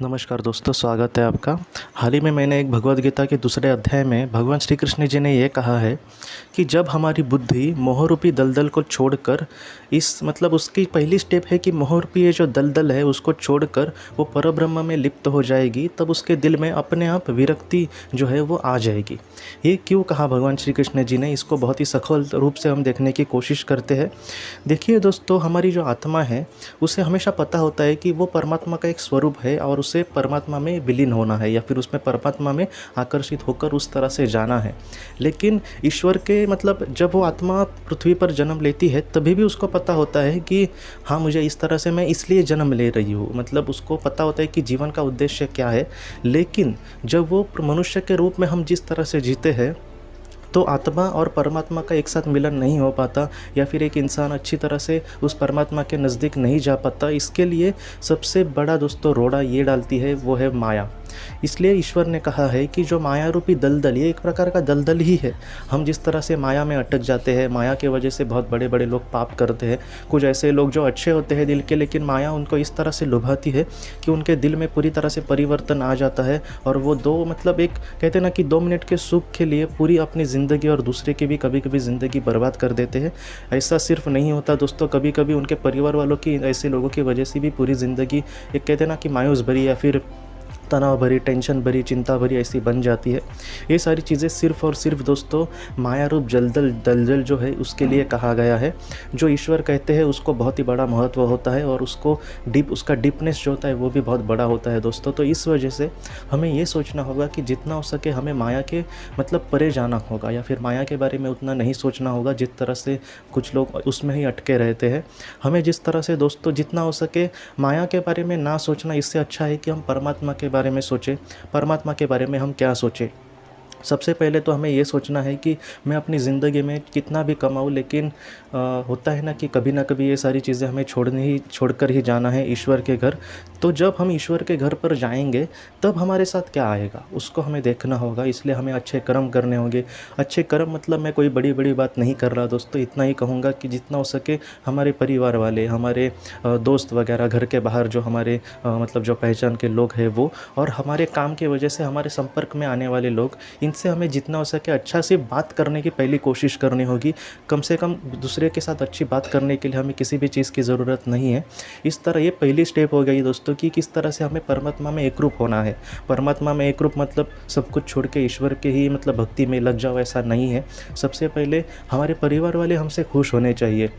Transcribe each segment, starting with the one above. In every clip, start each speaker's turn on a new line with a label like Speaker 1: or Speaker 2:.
Speaker 1: नमस्कार दोस्तों, स्वागत है आपका। हाल ही में मैंने एक भगवद गीता के दूसरे अध्याय में भगवान श्री कृष्ण जी ने ये कहा है कि जब हमारी बुद्धि मोहरूपी दलदल को छोड़कर उसकी पहली स्टेप है कि मोहरूपी ये जो दलदल है उसको छोड़कर वो परब्रह्म में लिप्त हो जाएगी, तब उसके दिल में अपने आप विरक्ति जो है वो आ जाएगी। ये क्यों कहा भगवान श्री कृष्ण जी ने, इसको बहुत ही सखोल रूप से हम देखने की कोशिश करते हैं। देखिए दोस्तों, हमारी जो आत्मा है उसे हमेशा पता होता है कि वो परमात्मा का एक स्वरूप है और उसे परमात्मा में विलीन होना है या फिर उसमें परमात्मा में आकर्षित होकर उस तरह से जाना है। लेकिन ईश्वर के जब वो आत्मा पृथ्वी पर जन्म लेती है तभी भी उसको पता होता है कि हाँ, मुझे इस तरह से मैं इसलिए जन्म ले रही हूँ, उसको पता होता है कि जीवन का उद्देश्य क्या है। लेकिन जब वो मनुष्य के रूप में हम जिस तरह से जीते हैं तो आत्मा और परमात्मा का एक साथ मिलन नहीं हो पाता या फिर एक इंसान अच्छी तरह से उस परमात्मा के नज़दीक नहीं जा पाता। इसके लिए सबसे बड़ा दोस्तों रोड़ा ये डालती है वो है माया। इसलिए ईश्वर ने कहा है कि जो माया रूपी दलदल, ये एक प्रकार का दलदल ही है। हम जिस तरह से माया में अटक जाते हैं, माया के वजह से बहुत बड़े बड़े लोग पाप करते हैं। कुछ ऐसे लोग जो अच्छे होते हैं दिल के, लेकिन माया उनको इस तरह से लुभाती है कि उनके दिल में पूरी तरह से परिवर्तन आ जाता है और वो एक कहते हैं ना कि 2 मिनट के सुख के लिए पूरी अपनी ज़िंदगी और दूसरे की भी कभी कभी ज़िंदगी बर्बाद कर देते हैं। ऐसा सिर्फ नहीं होता दोस्तों, कभी कभी उनके परिवार वालों की, ऐसे लोगों की वजह से भी पूरी ज़िंदगी एक कहते हैं ना कि मायूस भरी या फिर तनाव भरी, टेंशन भरी, चिंता भरी ऐसी बन जाती है। ये सारी चीज़ें सिर्फ़ और सिर्फ दोस्तों माया रूप दलदल जो है उसके लिए कहा गया है। जो ईश्वर कहते हैं उसको बहुत ही बड़ा महत्व होता है और उसका डीपनेस जो होता है वो भी बहुत बड़ा होता है दोस्तों। तो इस वजह से हमें ये सोचना होगा कि जितना हो सके हमें माया के परे जाना होगा या फिर माया के बारे में उतना नहीं सोचना होगा जिस तरह से कुछ लोग उसमें ही अटके रहते हैं। हमें जिस तरह से दोस्तों जितना हो सके माया के बारे में ना सोचना, इससे अच्छा है कि हम परमात्मा के बारे में सोचें। परमात्मा के बारे में हम क्या सोचें? सबसे पहले तो हमें ये सोचना है कि मैं अपनी ज़िंदगी में कितना भी कमाऊँ, लेकिन होता है ना कि कभी ना कभी ये सारी चीज़ें हमें छोड़कर ही जाना है ईश्वर के घर। तो जब हम ईश्वर के घर पर जाएंगे तब हमारे साथ क्या आएगा उसको हमें देखना होगा। इसलिए हमें अच्छे कर्म करने होंगे। अच्छे कर्म मैं कोई बड़ी बड़ी बात नहीं कर रहा दोस्तों, इतना ही कहूँगा कि जितना हो सके हमारे परिवार वाले, हमारे दोस्त वगैरह, घर के बाहर जो हमारे जो पहचान के लोग हैं वो, और हमारे काम की वजह से हमारे संपर्क में आने वाले लोग, इनसे हमें जितना हो सके अच्छा से बात करने की पहली कोशिश करनी होगी। कम से कम दूसरे के साथ अच्छी बात करने के लिए हमें किसी भी चीज़ की ज़रूरत नहीं है। इस तरह ये पहली स्टेप हो गई दोस्तों कि किस तरह से हमें परमात्मा में एकरूप होना है। परमात्मा में एकरूप सब कुछ छोड़ के ईश्वर के ही भक्ति में लग जाओ, ऐसा नहीं है। सबसे पहले हमारे परिवार वाले हमसे खुश होने चाहिए।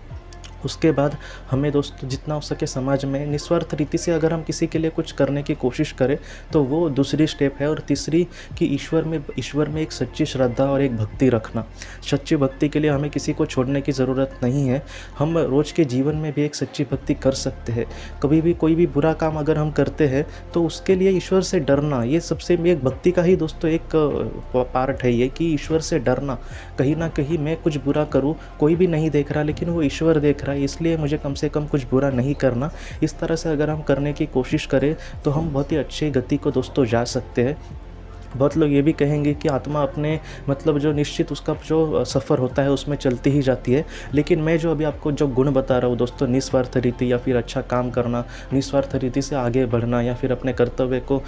Speaker 1: उसके बाद हमें दोस्तों जितना हो सके समाज में निस्वार्थ रीति से अगर हम किसी के लिए कुछ करने की कोशिश करें तो वो दूसरी स्टेप है। और तीसरी कि ईश्वर में एक सच्ची श्रद्धा और एक भक्ति रखना। सच्ची भक्ति के लिए हमें किसी को छोड़ने की ज़रूरत नहीं है। हम रोज़ के जीवन में भी एक सच्ची भक्ति कर सकते हैं। कभी भी कोई भी बुरा काम अगर हम करते हैं तो उसके लिए ईश्वर से डरना, ये सबसे एक भक्ति का ही दोस्तों एक पार्ट है ये, कि ईश्वर से डरना। कहीं ना कहीं मैं कुछ बुरा करूँ, कोई भी नहीं देख रहा लेकिन वो ईश्वर देख रहा है, इसलिए मुझे कम से कम कुछ बुरा नहीं करना। इस तरह से अगर हम करने की कोशिश करें तो हम बहुत ही अच्छी गति को दोस्तों जा सकते हैं। बहुत लोग ये भी कहेंगे कि आत्मा अपने जो निश्चित उसका जो सफ़र होता है उसमें चलती ही जाती है। लेकिन मैं जो अभी आपको जो गुण बता रहा हूँ दोस्तों, निस्वार्थ रीति या फिर अच्छा काम करना, निस्वार्थ रीति से आगे बढ़ना या फिर अपने कर्तव्य को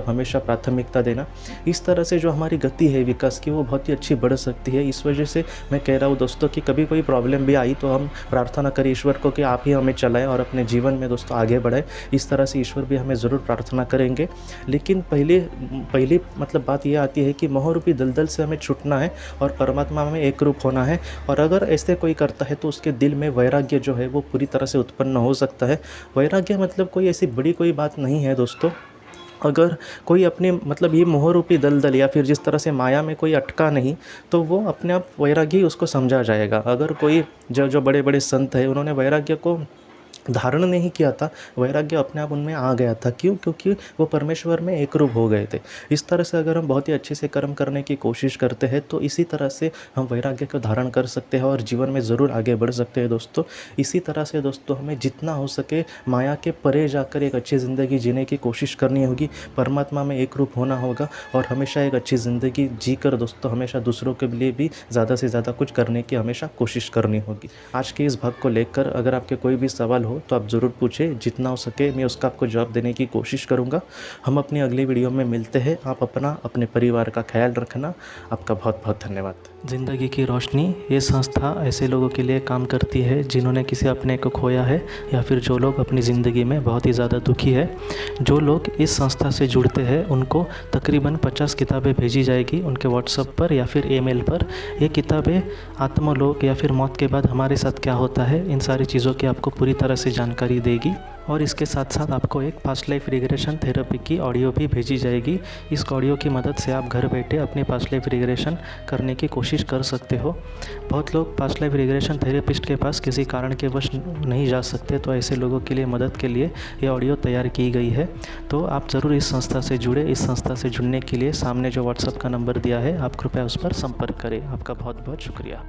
Speaker 1: हमेशा प्राथमिकता देना, इस तरह से जो हमारी गति है विकास की वो बहुत ही अच्छी बढ़ सकती है। इस वजह से मैं कह रहा हूँ दोस्तों कि कभी कोई प्रॉब्लम भी आई तो हम प्रार्थना करें ईश्वर को कि आप ही हमें चलाएं और अपने जीवन में दोस्तों आगे बढ़ाएं। इस तरह से ईश्वर भी हमें ज़रूर प्रार्थना करेंगे। लेकिन पहली बात यह आती है कि मोहरूपी दलदल से हमें छूटना है और परमात्मा में एक रूप होना है। और अगर ऐसे कोई करता है तो उसके दिल में वैराग्य जो है वो पूरी तरह से उत्पन्न हो सकता है। वैराग्य कोई ऐसी बड़ी कोई बात नहीं है दोस्तों। अगर कोई अपने ये मोहरूपी दलदल या फिर जिस तरह से माया में कोई अटका नहीं तो वो अपने आप वैराग्य ही उसको समझा जाएगा। अगर कोई जो बड़े बड़े संत है उन्होंने वैराग्य को धारण नहीं किया था, वैराग्य अपने आप उनमें आ गया था। क्यों? क्योंकि वो परमेश्वर में एकरूप हो गए थे। इस तरह से अगर हम बहुत ही अच्छे से कर्म करने की कोशिश करते हैं तो इसी तरह से हम वैराग्य को धारण कर सकते हैं और जीवन में ज़रूर आगे बढ़ सकते हैं दोस्तों। इसी तरह से दोस्तों हमें जितना हो सके माया के परे जाकर एक अच्छी ज़िंदगी जीने की कोशिश करनी होगी। परमात्मा में एकरूप होना होगा और हमेशा एक अच्छी ज़िंदगी जीकर दोस्तों हमेशा दूसरों के लिए भी ज़्यादा से ज़्यादा कुछ करने की हमेशा कोशिश करनी होगी। आज के इस भाग को लेकर अगर आपके कोई भी सवाल हो हो तो आप ज़रूर पूछें, जितना हो सके मैं उसका आपको जवाब देने की कोशिश करूँगा। हम अपनी अगली वीडियो में मिलते हैं। आप अपना अपने परिवार का ख्याल रखना। आपका बहुत बहुत धन्यवाद। ज़िंदगी की रोशनी ये संस्था ऐसे लोगों के लिए काम करती है जिन्होंने किसी अपने को खोया है या फिर जो लोग अपनी ज़िंदगी में बहुत ही ज़्यादा दुखी है। जो लोग इस संस्था से जुड़ते हैं उनको तकरीबन 50 किताबें भेजी जाएगी उनके व्हाट्सएप पर या फिर ईमेल पर। ये किताबें आत्मलोक या फिर मौत के बाद हमारे साथ क्या होता है, इन सारी चीज़ों की आपको पूरी तरह से जानकारी देगी। और इसके साथ साथ आपको एक पास्ट लाइफ रिग्रेशन थेरेपी की ऑडियो भी भेजी जाएगी। इस ऑडियो की मदद से आप घर बैठे अपनी पास्ट लाइफ रिग्रेशन करने की कोशिश कर सकते हो। बहुत लोग पास्ट लाइफ रिग्रेशन थेरेपिस्ट के पास किसी कारण के वश नहीं जा सकते, तो ऐसे लोगों के लिए मदद के लिए ये ऑडियो तैयार की गई है। तो आप ज़रूर इस संस्था से जुड़े। इस संस्था से जुड़ने के लिए सामने जो व्हाट्सएप का नंबर दिया है, आप कृपया उस पर संपर्क करें। आपका बहुत बहुत शुक्रिया।